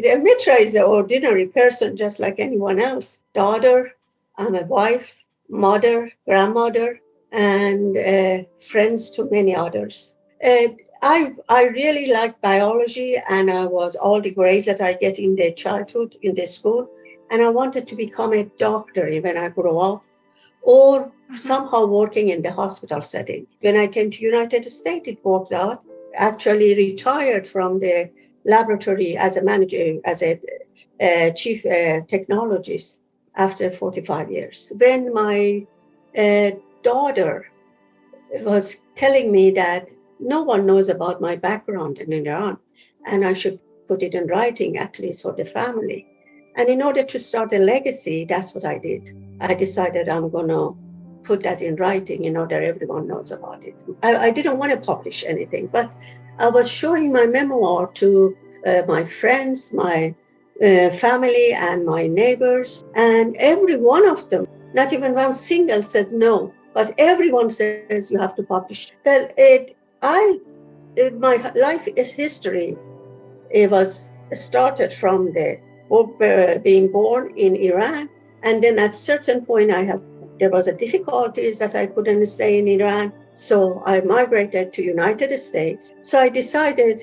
Mitra is an ordinary person, just like anyone else. Daughter, I'm a wife, mother, grandmother, and friends to many others. Uh, I really like biology, and I was all the grades that I get in the childhood in the school, and I wanted to become a doctor when I grow up, or somehow working in the hospital setting. When I came to United States, it worked out. Actually retired from the laboratory as a manager, as a chief technologist after 45 years. When my uh, daughter was telling me that no one knows about my background in Iran, and I should put it in writing, at least for the family. And in order to start a legacy, that's what I did. I decided I'm going to put that in writing in order everyone knows about it. I didn't want to publish anything, but I was showing my memoir to my friends, my family, and my neighbors, and every one of them, not even one single, said no. But everyone says you have to publish. Well, my life is history. It was started from the being born in Iran, and then at certain point, there was a difficulties that I couldn't stay in Iran, so I migrated to United States. So I decided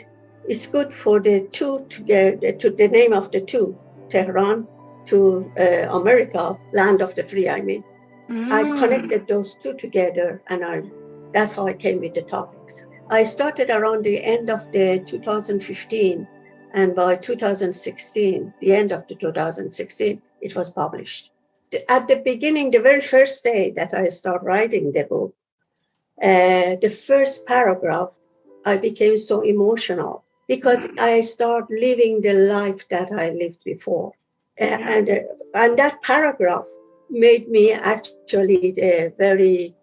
it's good for the two to get to the name of the two, Tehran to America, land of the free. I mean. I connected those two together, and that's how I came with the topics. I started around the end of the 2015, and by 2016, the end of the 2016, it was published. At the beginning, the very first day that I started writing the book, the first paragraph, I became so emotional because I started living the life that I lived before. And that paragraph made me actually very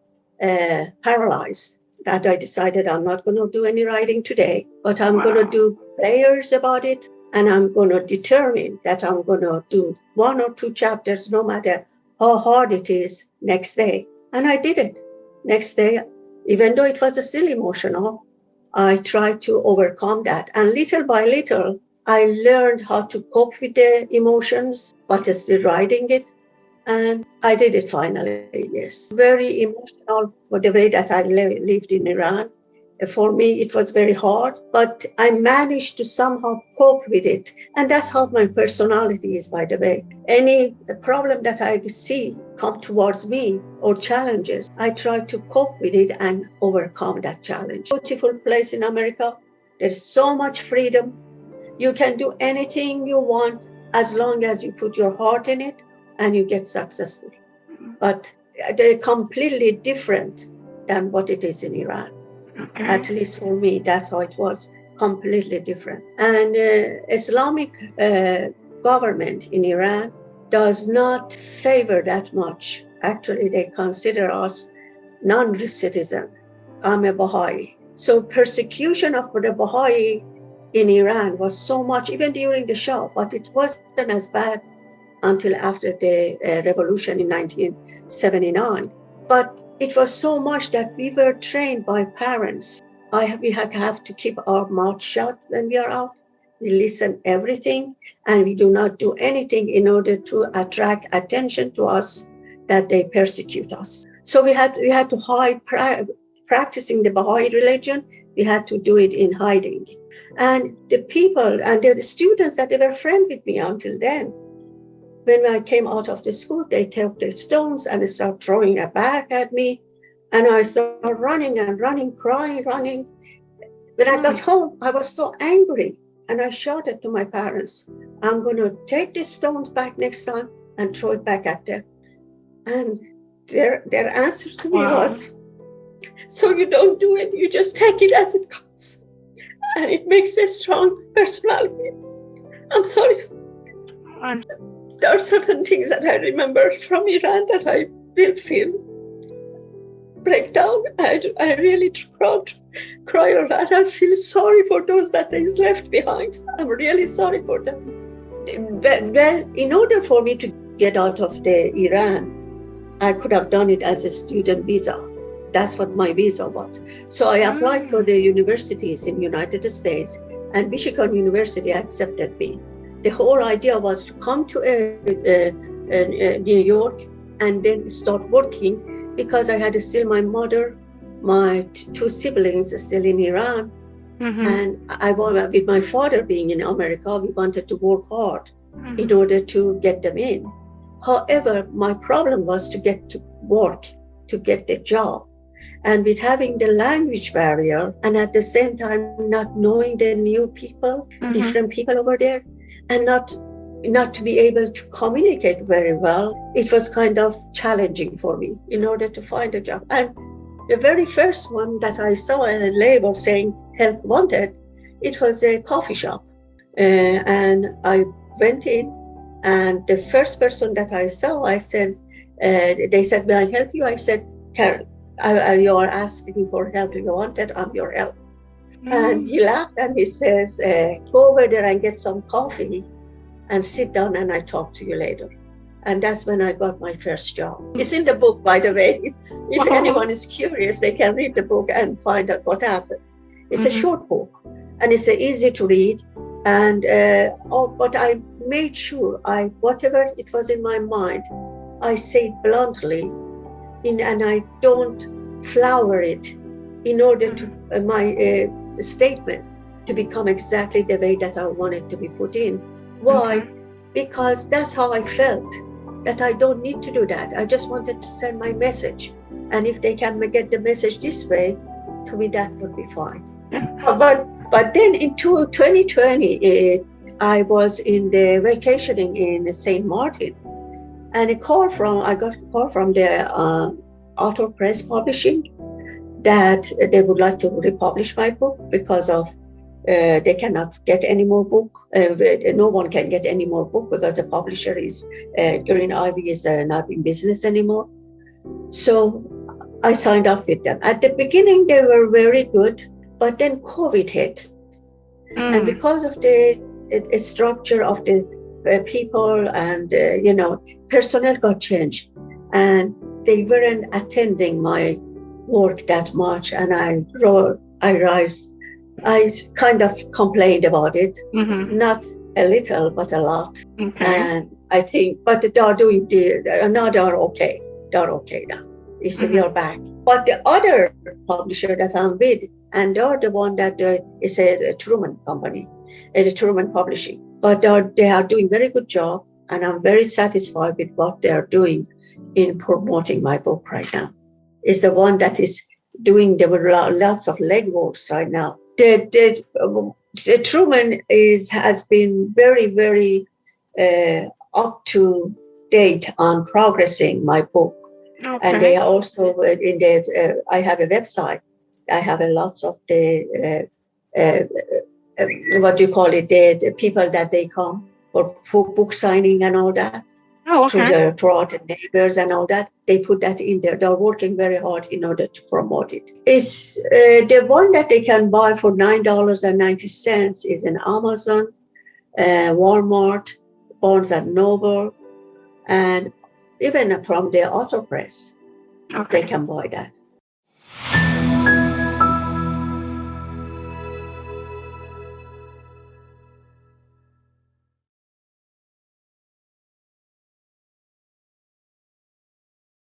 paralyzed, that I decided I'm not going to do any writing today, but I'm going to do prayers about it, and I'm going to determine that I'm going to do 1 or 2 chapters, no matter how hard it is, next day. And I did it. Next day, even though it was still emotional, I tried to overcome that. And little by little, I learned how to cope with the emotions, but still writing it. And I did it finally, yes. Very emotional for the way that I lived in Iran. For me, it was very hard, but I managed to somehow cope with it. And that's how my personality is, by the way. Any problem that I see come towards me or challenges, I try to cope with it and overcome that challenge. Beautiful place in America. There's so much freedom. You can do anything you want as long as you put your heart in it and you get successful. But they're completely different than what it is in Iran. Okay. At least for me, that's how it was, completely different. And Islamic government in Iran does not favor that much. Actually, they consider us non-citizen. I'm a Baha'i. So persecution of the Baha'i in Iran was so much, even during the Shah, but it wasn't as bad until after the revolution in 1979. But it was so much that we were trained by parents. We have to keep our mouth shut when we are out. We listen everything, and we do not do anything in order to attract attention to us that they persecute us. So we had to hide practicing the Baha'i religion. We had to do it in hiding. And the people and the students that they were friends with me until then, when I came out of the school, they took the stones and they started throwing it back at me. And I started running and running, crying, running. When I got home, I was so angry. And I shouted to my parents, I'm going to take the stones back next time and throw it back at them. And their answer to me was, so you don't do it, you just take it as it comes. And it makes a strong personality. I'm sorry. There are certain things that I remember from Iran that I will feel break down. I really cry a lot. I feel sorry for those that is left behind. I'm really sorry for them. Well, in order for me to get out of the Iran, I could have done it as a student visa. That's what my visa was. So I applied for the universities in United States, and Michigan University accepted me. The whole idea was to come to New York and then start working, because I had still my mother, my two siblings still in Iran. And I wanted, with my father being in America, we wanted to work hard in order to get them in. However, my problem was to get to work, to get the job. And with having the language barrier, and at the same time not knowing the new people, different people over there, and not to be able to communicate very well, it was kind of challenging for me in order to find a job. And the very first one that I saw a label saying help wanted, it was a coffee shop. And I went in, and the first person that I saw, I said, they said, may I help you? I said, Carol, you are asking for help. You wanted, I'm your help. And he laughed and he says, go over there and get some coffee and sit down, and I talk to you later. And that's when I got my first job. It's in the book, by the way. If anyone is curious, they can read the book and find out what happened. It's a short book, and it's easy to read. And but I made sure whatever it was in my mind, I say it bluntly, and I don't flower it in order to my statement to become exactly the way that I want it to be put in. Why? Because that's how I felt, that I don't need to do that. I just wanted to send my message. And if they can get the message this way, to me, that would be fine. But then in 2020, I was in the vacationing in St. Martin, and I got a call from the Author Press Publishing that they would like to republish my book because of they cannot get any more book. No one can get any more book because the publisher is Green Ivy is not in business anymore. So I signed up with them. At the beginning, they were very good, but then COVID hit, and because of the structure of the people and personnel got changed, and they weren't attending my work that much, and I kind of complained about it, not a little, but a lot. And I think, but they are doing, now they are okay. They're okay now. We are back. But the other publisher that I'm with, and they're the one that is a Truman company, the Truman Publishing. But they are doing very good job, and I'm very satisfied with what they are doing in promoting my book right now. It's the one that is doing lots of legworks right now. The Truman has been very, very up to date on progressing my book. And they are also I have a website. I have a lots of the what do you call it? The people that they come for book signing and all that. Throughout the neighbors and all that, they put that in there. They're working very hard in order to promote it. It's the one that they can buy for $9.90 is in Amazon, Walmart, Barnes and Noble, and even from the Author Press, they can buy that.